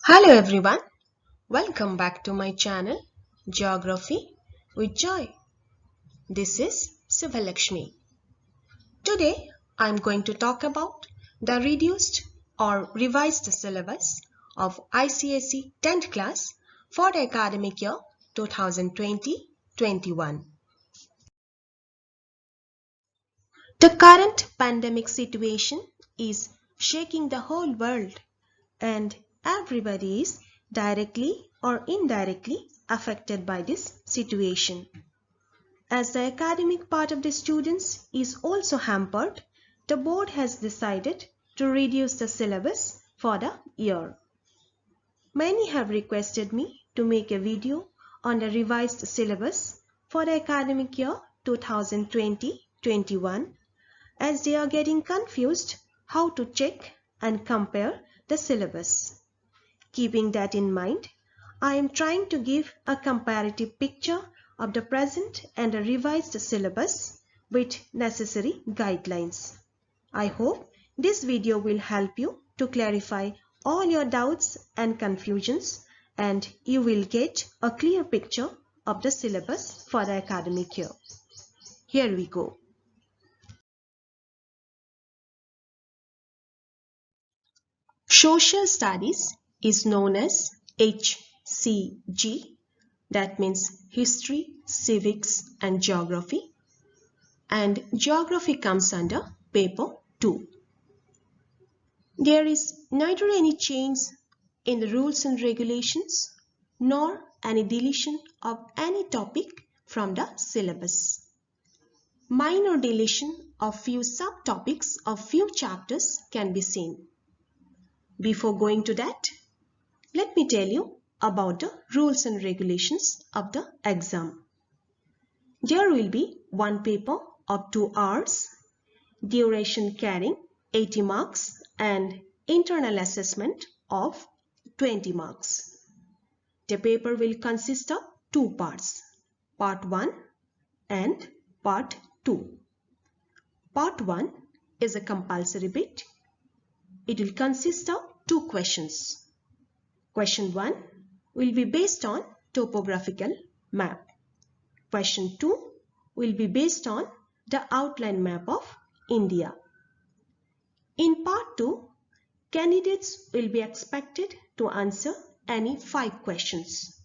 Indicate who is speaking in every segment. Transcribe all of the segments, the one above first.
Speaker 1: Hello everyone, welcome back to my channel Geography with Joy. This is Sivalakshmi. Today I am going to talk about the reduced or revised syllabus of ICSE 10th class for the academic year 2020-21. The current pandemic situation is shaking the whole world and everybody is directly or indirectly affected by this situation. As the academic part of the students is also hampered, the board has decided to reduce the syllabus for the year. Many have requested me to make a video on the revised syllabus for the academic year 2020-21 as they are getting confused how to check and compare the syllabus. Keeping that in mind, I am trying to give a comparative picture of the present and the revised syllabus with necessary guidelines. I hope this video will help you to clarify all your doubts and confusions and you will get a clear picture of the syllabus for the academic year. Here we go. Social Studies is known as HCG, that means History, Civics and Geography, and Geography comes under Paper 2. There is neither any change in the rules and regulations nor any deletion of any topic from the syllabus. Minor deletion of few subtopics of few chapters can be seen. Before going to that, let me tell you about the rules and regulations of the exam. There will be one paper of 2 hours, duration carrying 80 marks and internal assessment of 20 marks. The paper will consist of 2 parts, part 1 and part 2. Part 1 is a compulsory bit. It will consist of 2 questions. Question 1 will be based on topographical map. Question 2 will be based on the outline map of India. In part 2, candidates will be expected to answer any 5 questions.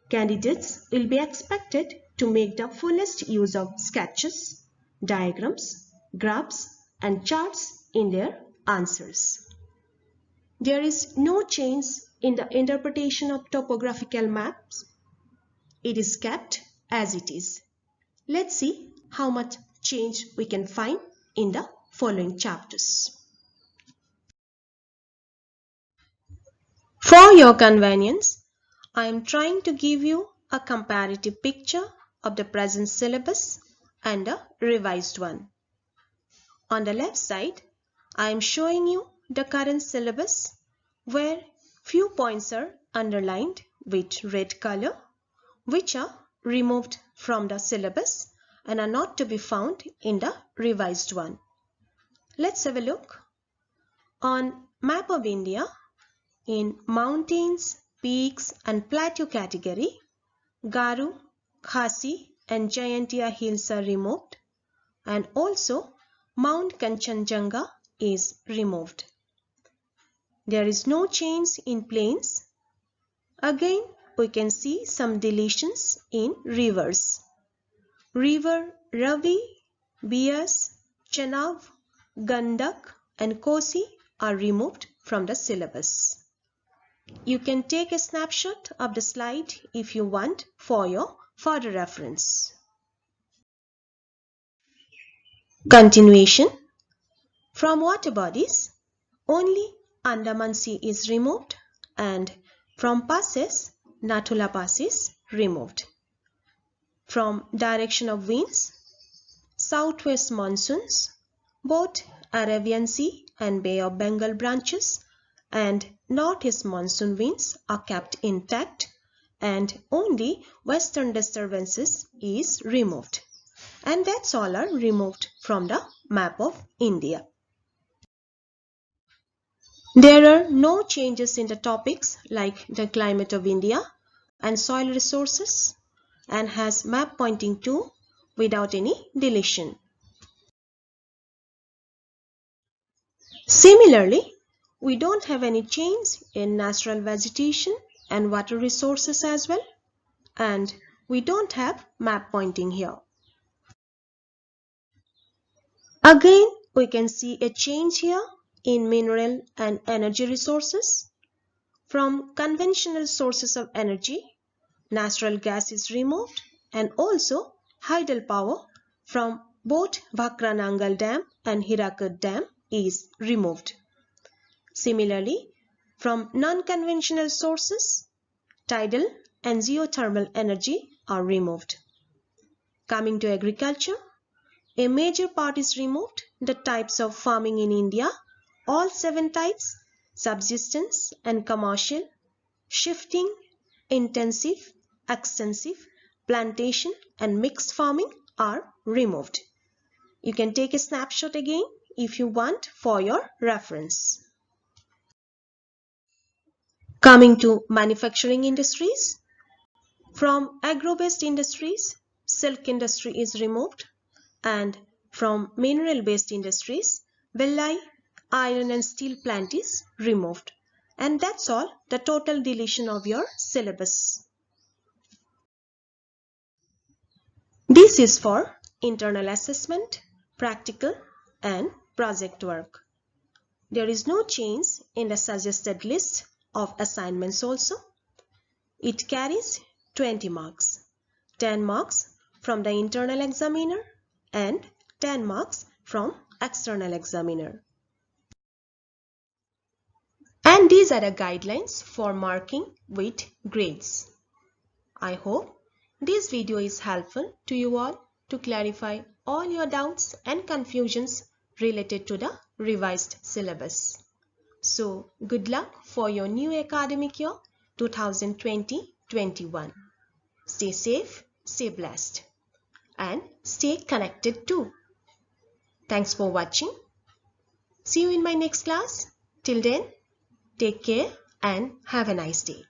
Speaker 1: Candidates will be expected to make the fullest use of sketches, diagrams, graphs and charts in their answers. There is no change in the interpretation of topographical maps. It is kept as it is. Let's see how much change we can find in the following chapters. For your convenience, I am trying to give you a comparative picture of the present syllabus and the revised one. On the left side, I am showing you the current syllabus where few points are underlined with red color which are removed from the syllabus and are not to be found in the revised one. Let's have a look. On map of India, in mountains, peaks and plateau category, Garu, Khasi and Jayantia hills are removed and also Mount Kanchenjunga is removed. There is no change in plains. Again, we can see some deletions in rivers. River Ravi, Bias, Chenab, Gandak and Kosi are removed from the syllabus. You can take a snapshot of the slide if you want for your further reference. Continuation. From water bodies, only Andaman Sea is removed and from passes, Nathula Pass is removed. From direction of winds, southwest monsoons, both Arabian Sea and Bay of Bengal branches and northeast monsoon winds are kept intact and only western disturbances is removed. And that's all are removed from the map of India. There are no changes in the topics like the climate of India and soil resources, and has map pointing 2 without any deletion. Similarly, we don't have any change in natural vegetation and water resources as well, and we don't have map pointing here. Again, we can see a change here in mineral and energy resources. From conventional sources of energy, natural gas is removed, and also hydropower from both Bhakranangal Dam and Hirakud Dam is removed. Similarly, from non-conventional sources, tidal and geothermal energy are removed. Coming to agriculture, a major part is removed, the types of farming in India, all 7 types, subsistence and commercial, shifting, intensive, extensive, plantation and mixed farming are removed. You can take a snapshot again if you want for your reference. Coming to manufacturing industries, from agro-based industries, silk industry is removed, and from mineral-based industries, Bellai, iron and steel plant is removed. And that's all, the total deletion of your syllabus. This is for internal assessment, practical and project work. There is no change in the suggested list of assignments also. It carries 20 marks, 10 marks from the internal examiner and 10 marks from external examiner. And these are the guidelines for marking with grades. I hope this video is helpful to you all to clarify all your doubts and confusions related to the revised syllabus. So, good luck for your new academic year 2020-21. Stay safe, stay blessed, and stay connected too. Thanks for watching. See you in my next class. Till then, take care and have a nice day.